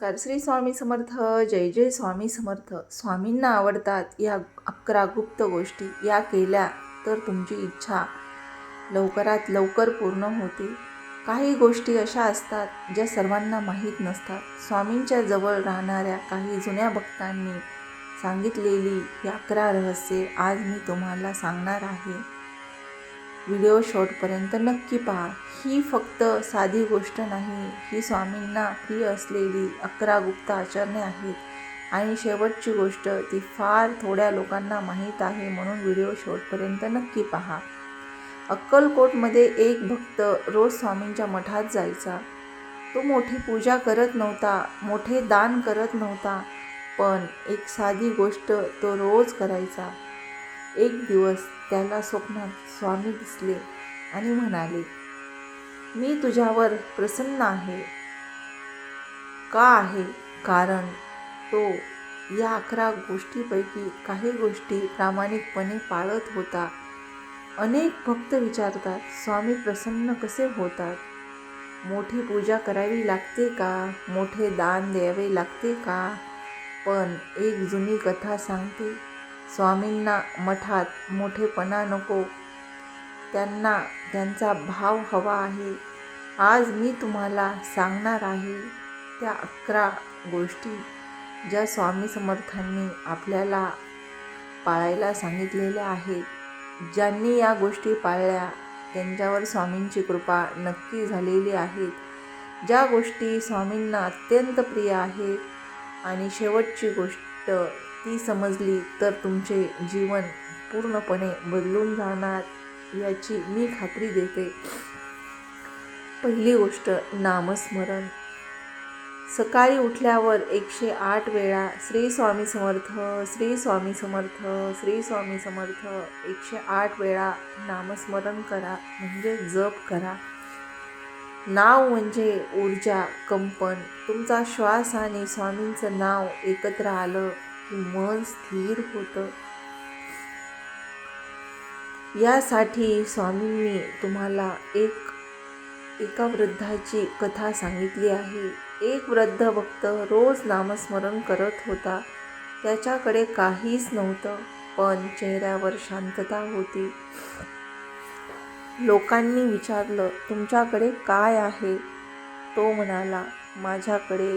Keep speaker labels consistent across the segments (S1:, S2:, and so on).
S1: नमस्कार. श्री स्वामी समर्थ. जय जय स्वामी समर्थ. स्वामींना आवडतात या 11 गुप्त गोष्टी. या केल्या तर तुमची इच्छा लवकरात लवकर पूर्ण होते. काही गोष्टी अशा असतात ज्या सर्वांना माहीत नसतात. स्वामींच्या जवळ राहणाऱ्या काही जुन्या भक्तांनी सांगितलेली ही 11 रहस्ये आज मी तुम्हाला सांगणार आहे. व्हिडिओ शेवटपर्यंत नक्की पहा. ही फक्त साधी गोष्ट नाही, ही स्वामींना प्रिय असलेली 11 गुप्त आचरणे आहेत. आणि शेवटची गोष्ट ती फार थोड्या लोकांना माहीत आहे, म्हणून व्हिडिओ शेवटपर्यंत नक्की पहा. अक्कलकोटमध्ये एक भक्त रोज स्वामींच्या मठात जायचा. तो मोठी पूजा करत नव्हता, मोठे दान करत नव्हता, पण एक साधी गोष्ट तो रोज करायचा. एक दिवस त्याला स्वप्नात स्वामी दिसले आणि म्हणाले, मी तुझ्यावर प्रसन्न आहे. का आहे? कारण तो या 11 गोष्टीपैकी काही गोष्टी प्रामाणिकपणे पाळत होता. अनेक भक्त विचारतात, स्वामी प्रसन्न कसे होतात? मोठी पूजा करावी लागते का? मोठे दान द्यावे लागते का? पण एक जुनी कथा सांगते, स्वामींना मठात मोठेपणा नको, त्यांना त्यांचा भाव हवा आहे. आज मी तुम्हाला सांगणार आहे त्या 11 गोष्टी ज्या स्वामी समर्थांनी आपल्याला पाळायला सांगितलेल्या आहेत. ज्यांनी या गोष्टी पाळल्या त्यांच्यावर स्वामींची कृपा नक्की झालेली आहेत. ज्या गोष्टी स्वामींना अत्यंत प्रिय आहेत. आणि शेवटची गोष्ट ती समजली तर तुमचे जीवन पूर्णपणे बदलून जाणार याची मी खात्री देते. पहिली गोष्ट, नामस्मरण. सकाळी उठल्यावर 108 वेळा श्री स्वामी समर्थ, श्री स्वामी समर्थ, श्री स्वामी समर्थ 108 वेळा नामस्मरण करा, म्हणजे जप करा. नाव म्हणजे ऊर्जा, कंपन. तुमचा श्वास आणि स्वामींचं नाव एकत्र आलं की मन स्थिर होतं. यासाठी स्वामींनी तुम्हाला एका वृद्धाची कथा सांगितली आहे. एक वृद्ध भक्त रोज नामस्मरण करत होता. त्याच्याकडे काहीच नव्हतं, पण चेहऱ्यावर शांतता होती. लोकांनी विचारलं, तुमच्याकडे काय आहे? तो म्हणाला, माझ्याकडे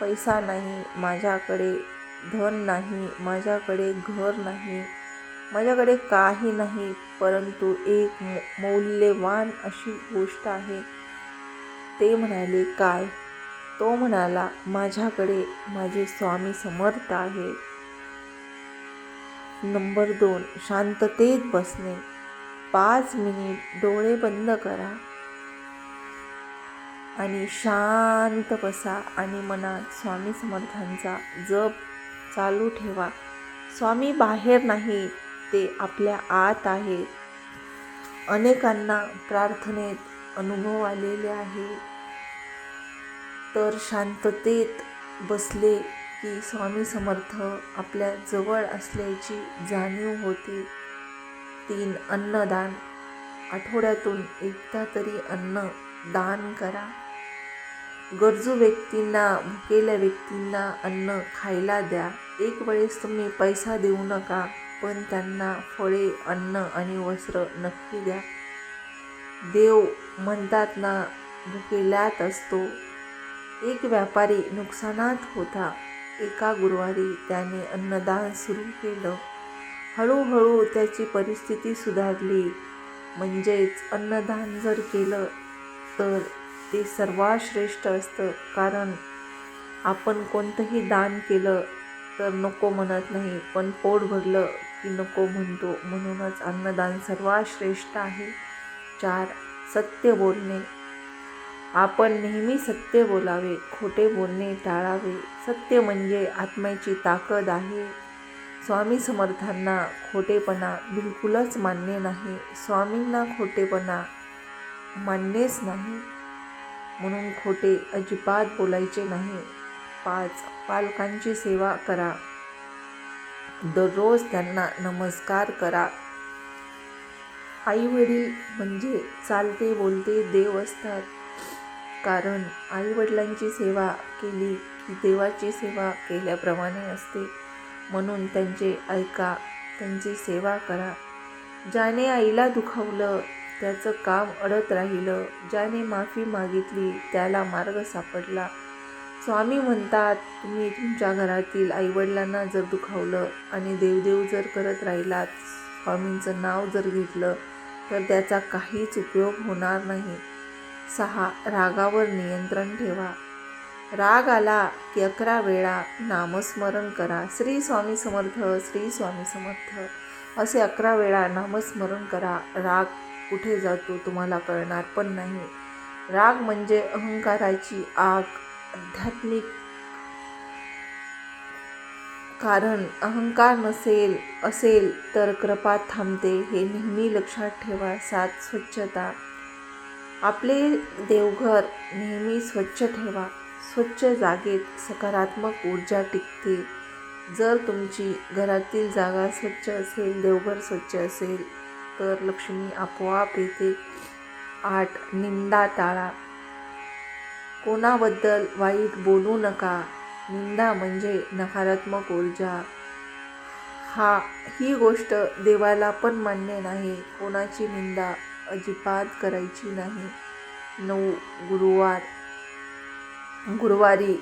S1: पैसा नाही, माझ्याकडे धन नाही, माझ्याकडे घर नाही, माझ्याकडे काही नाही, परंतु एक मौल्यवान अशी गोष्ट आहे. ते म्हणाले, काय? तो म्हणाला, माझ्याकडे माझे स्वामी समर्थ आहे. नंबर 2, शांततेत बसणे. 5 मिनिट डोळे बंद करा आणि शांत बसा आणि मनात स्वामी समर्थांचा जप चालू ठेवा. स्वामी बाहेर नाही, ते आपल्या आत आहेत. अनेकांना प्रार्थनेत अनुभव आलेले आहे. तर शांततेत बसले की स्वामी समर्थ आपल्या जवळ असल्याची जाणीव होते. 3, अन्नदान. आठवड्यातून एकदा तरी अन्न दान करा. गरजू व्यक्तींना, भुकेल्या व्यक्तींना अन्न खायला द्या. एक वेळेस तुम्ही पैसा देऊ नका, पण त्यांना फळे, अन्न आणि वस्त्र नक्की द्या. देव म्हणतात ना, भुकेल्यात असतो. एक व्यापारी नुकसानात होता. एका गुरुवारी त्याने अन्नदान सुरू केलं. हळूहळू त्याची परिस्थिती सुधारली. म्हणजेच अन्नदान जर केलं तर ते सर्वात श्रेष्ठ असतं. कारण आपण कोणतंही दान केलं तर नको म्हणत नाही, पण पोट भरलं की नको म्हणतो. म्हणूनच अन्नदान सर्वात श्रेष्ठ आहे. 4, सत्य बोलणे. आपण नेहमी सत्य बोलावे, खोटे बोलणे टाळावे. सत्य म्हणजे आत्म्याची ताकद आहे. स्वामी समर्थांना खोटेपणा बिलकुलच मान्य नाही. स्वामींना खोटेपणा मान्यच नाही, म्हणून खोटे अजिबात बोलायचे नाही. 5, पालकांची सेवा करा. दररोज त्यांना नमस्कार करा. आई वडील म्हणजे चालते बोलते देव असतात. कारण आईवडिलांची सेवा केली की देवाची सेवा केल्याप्रमाणे असते. म्हणून त्यांचे ऐका, त्यांची सेवा करा. ज्याने आईला दुखावलं त्याचं काम अडत राहिलं, ज्याने माफी मागितली त्याला मार्ग सापडला. स्वामी म्हणतात, तुम्ही तुमच्या घरातील आईवडिलांना जर दुखावलं आणि देवदेव जर करत राहिलात, स्वामींचं नाव जर घेतलं तर त्याचा काहीच उपयोग होणार नाही. 6. रागावर नियंत्रण ठेवा. राग आला की 11 वेळा नामस्मरण करा. श्री स्वामी समर्थ, श्री स्वामी समर्थ असे 11 वेळा नामस्मरण करा. राग कुठे जातो तुम्हाला कळणार पण नाही. राग म्हणजे अहंकाराची आग, आध्यात्मिक. कारण अहंकार असेल तर कृपा थांबते, हे नेहमी लक्षात ठेवा. 7. स्वच्छता. आपले देवघर नेहमी स्वच्छ ठेवा. स्वच्छ जागेत सकारात्मक ऊर्जा टिकते. जर तुमची घरातील जागा स्वच्छ असेल, देवघर स्वच्छ असेल तर लक्ष्मी आपोआप येते. 8. निंदा टाळा. कोणाबद्दल वाईट बोलू नका. निंदा म्हणजे नकारात्मक ऊर्जा. ही गोष्ट देवाला पण मान्य नाही. कोणाची निंदा अजिबात करायची नाही. 9. गुरुवारी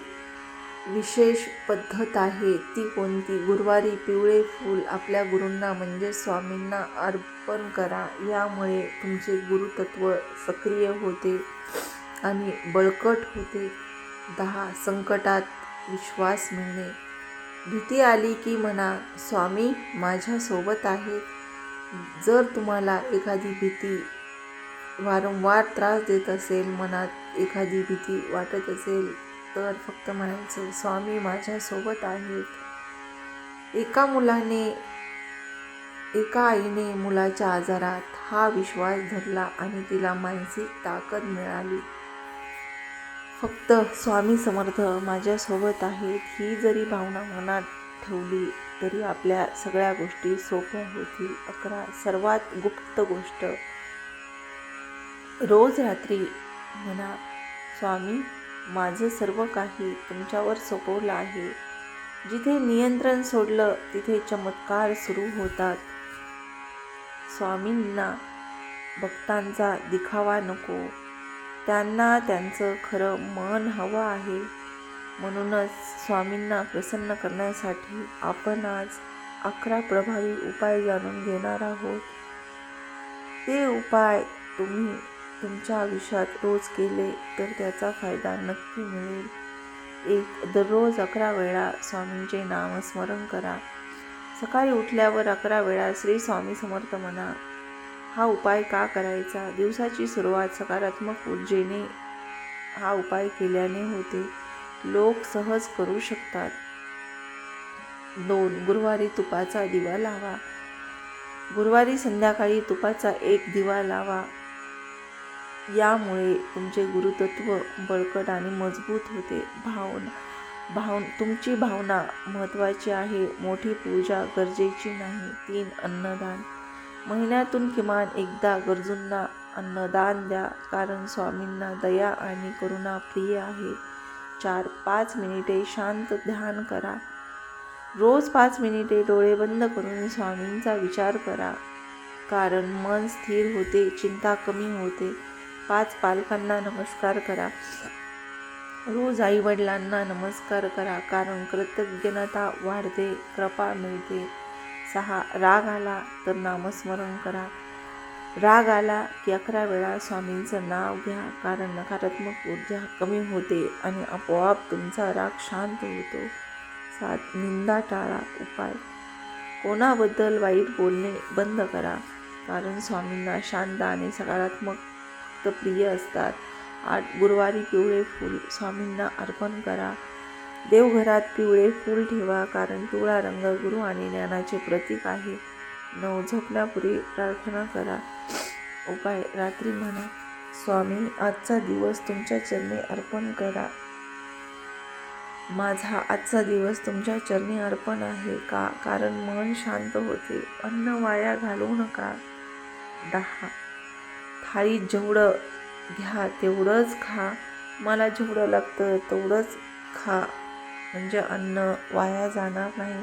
S1: विशेष पद्धत आहे. ती कोणती? गुरुवारी पिवळे फूल आपल्या गुरूंना म्हणजे स्वामींना अर्पण करा. यामुळे तुमचे गुरुतत्व सक्रिय होते आणि बळकट होते. 10. संकटात विश्वास मिळणे. भीती आली की म्हणा, स्वामी माझ्यासोबत आहेत. जर तुम्हाला एखादी भीती वारंवार त्रास देत असेल, मनात एखादी भीती वाटत असेल तर फक्त म्हणायचं, स्वामी माझ्यासोबत आहेत. एका आईने मुलाच्या आजारात हा विश्वास धरला आणि तिला मानसिक ताकद मिळाली. फक्त स्वामी समर्थ माझ्यासोबत आहेत ही जरी भावना मनात ठेवली तरी आपल्या सगळ्या गोष्टी सोप्या होतील. 11. सर्वात गुप्त गोष्ट. रोज रात्री म्हणा, स्वामी माझं सर्व काही तुमच्यावर सोपवलं आहे. जिथे नियंत्रण सोडलं तिथे चमत्कार सुरू होतात. स्वामींना भक्तांचा दिखावा नको, त्यांना त्यांचं खरं मन हवं आहे. म्हणूनच स्वामींना प्रसन्न करण्यासाठी आपण आज 11 प्रभावी उपाय जाणून घेणार आहोत. ते उपाय तुम्ही तुमच्या आयुष्यात रोज केले तर त्याचा फायदा नक्की मिळेल. 1. दररोज 11 वेळा स्वामींचे नामस्मरण करा. सकाळी उठल्यावर 11 वेळा श्री स्वामी समर्थ म्हणा. हा उपाय का करायचा? दिवसाची सुरुवात सकारात्मक ऊर्जेने हा उपाय केल्याने होते. लोक सहज करू शकतात. 2. गुरुवारी तुपाचा दिवा लावा. गुरुवारी संध्याकाळी तुपाचा एक दिवा लावा. यामुळे तुमचे गुरुतत्व बळकट आणि मजबूत होते. तुमची भावना महत्त्वाची आहे, मोठी पूजा गरजेची नाही. 3. अन्नदान. महिन्यातून किमान एकदा गरजूंना अन्नदान द्या, कारण स्वामींना दया आणि करुणा प्रिय आहे. 4. 5 मिनिटे शांत ध्यान करा. रोज 5 मिनिटे डोळे बंद करून स्वामींचा विचार करा, कारण मन स्थिर होते, चिंता कमी होते. 5. पालकांना नमस्कार करा. रोज आईवडिलांना नमस्कार करा, कारण कृतज्ञता वाढते, कृपा मिळते. 6. राग आला तर नामस्मरण करा. राग आला की 11 वेळा स्वामींचं नाव घ्या, कारण नकारात्मक ऊर्जा कमी होते आणि आपोआप तुमचा राग शांत होतो. 7. निंदा टाळा. उपाय. कोणाबद्दल वाईट बोलणे बंद करा, कारण स्वामींना शांत आणि सकारात्मक भक्त प्रिय असतात. 8. गुरुवारी पिवळे फूल स्वामींना अर्पण करा. देवघरात पिवळे फूल ठेवा, कारण पिवळा रंग गुरु आणि ज्ञानाचे प्रतीक आहे. 9. झोपण्यापूर्वी प्रार्थना करा. उपाय. रात्री म्हणा, स्वामी आजचा दिवस तुमच्या चरणी अर्पण करा. माझा आजचा दिवस तुमच्या चरणी अर्पण आहे, कारण मन शांत होते. अन्न वाया घालवू नका. 10. थाळीत जेवढं घ्या तेवढंच खा. मला जेवढं लागतं तेवढंच खा, म्हणजे अन्न वाया जाणार नाही.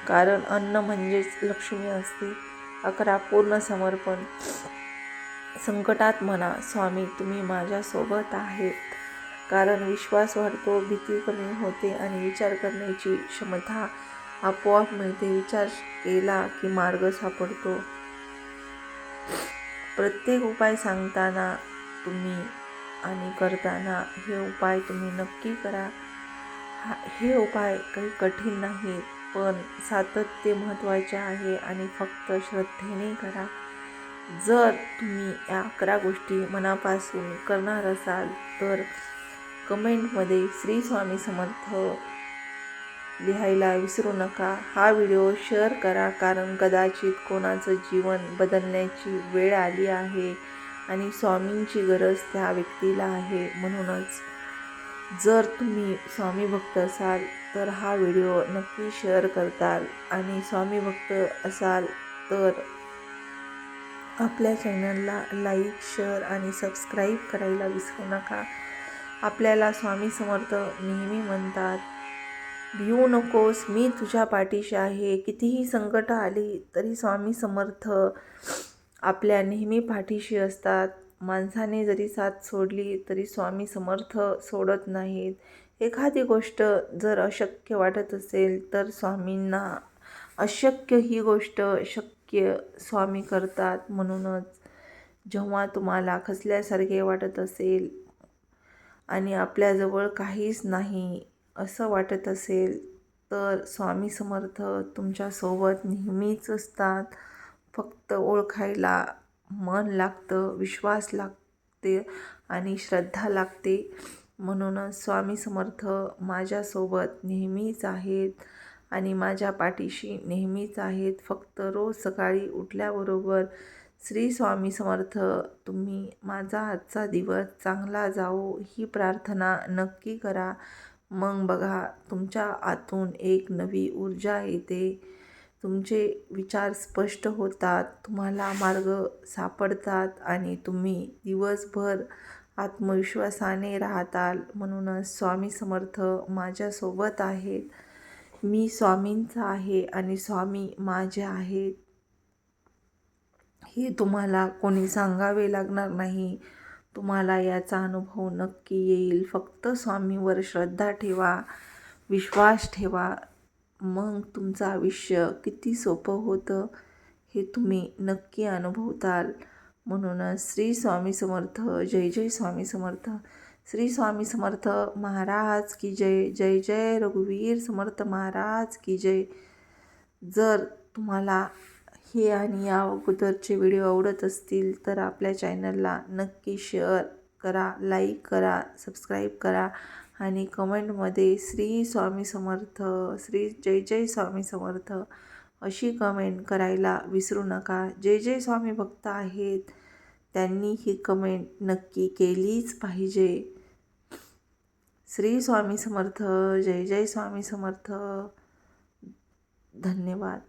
S1: कारण अन्न म्हणजेच लक्ष्मी असते. 11 पूर्ण समर्पण. संकटात म्हणा, स्वामी तुम्ही माझ्यासोबत आहेत. कारण विश्वास वाढतो, भीती कमी होते आणि विचार करण्याची क्षमता आपोआप मिळते. विचार केला की मार्ग सापडतो. प्रत्येक उपाय सांगताना तुम्ही आणि करताना हे उपाय तुम्ही नक्की करा. हे उपाय काही कठीण नाहीत, पण सातत्य महत्त्वाचे आहे आणि फक्त श्रद्धेने करा. जर तुम्ही या 11 गोष्टी मनापासून करणार असाल तर कमेंटमध्ये श्री स्वामी समर्थ लिहायला विसरू नका. हा व्हिडिओ शेअर करा, कारण कदाचित कोणाचं जीवन बदलण्याची वेळ आली आहे आणि स्वामींची गरज त्या व्यक्तीला आहे. म्हणूनच जर तुम्ही स्वामी भक्त असाल तर हा व्हिडिओ नक्की शेअर करताल आणि स्वामी भक्त असाल तर आपल्या चॅनलला लाईक, शेअर आणि सबस्क्राईब करायला विसरू नका. आपल्याला स्वामी समर्थ नेहमी म्हणतात, भिवू नकोस, मी तुझ्या पाठीशी आहे. कितीही संकट आली तरी स्वामी समर्थ आपल्या नेहमी पाठीशी असतात. माणसाने जरी साथ सोडली तरी स्वामी समर्थ सोडत नाहीत. एखादी गोष्ट जर अशक्य वाटत असेल तर स्वामींना अशक्य ही गोष्ट शक्य स्वामी करतात. म्हणूनच जेव्हा तुम्हाला खचल्यासारखे वाटत असेल आणि आपल्याजवळ काहीच नाही असं वाटत असेल तर स्वामी समर्थ तुमच्यासोबत नेहमीच असतात. फक्त ओळखायला मन लागतं, विश्वास लागते आणि श्रद्धा लागते. म्हणूनच स्वामी समर्थ माझ्यासोबत नेहमीच आहेत आणि माझ्या पाठीशी नेहमीच आहेत. फक्त रोज सकाळी उठल्याबरोबर श्री स्वामी समर्थ तुम्ही माझा आजचा दिवस चांगला जावो ही प्रार्थना नक्की करा. मग बघा तुमच्या आतून एक नवी ऊर्जा येते. तुमचे विचार स्पष्ट होतात, तुम्हाला मार्ग सापडतात आणि तुम्ही दिवसभर आत्मविश्वासाने राहताल. म्हणूनच स्वामी समर्थ माझ्यासोबत आहेत. मी स्वामींचा आहे आणि स्वामी माझे आहेत. हे तुम्हाला कोणी सांगावे लागणार नाही. तुम्हाला याचा अनुभव नक्की येईल. फक्त स्वामीवर श्रद्धा ठेवा, विश्वास ठेवा. मग तुमचं आयुष्य किती सोपं होतं हे तुम्ही नक्की अनुभवताल. म्हणूनच श्री स्वामी समर्थ. जय जय स्वामी समर्थ. श्री स्वामी समर्थ महाराज की जय. जय जय रघुवीर समर्थ महाराज की जय. जर तुम्हाला हे आणि या अगोदरचे व्हिडिओ आवडत असतील तर आपल्या चॅनलला नक्की शेअर करा, लाईक करा, सबस्क्राईब करा आणि कमेंटमध्ये श्री स्वामी समर्थ, श्री जय जय स्वामी समर्थ अशी कमेंट करायला विसरू नका. जे जे स्वामी भक्त आहेत त्यांनी ही कमेंट नक्की केलीच पाहिजे. श्री स्वामी समर्थ. जय जय स्वामी समर्थ. धन्यवाद.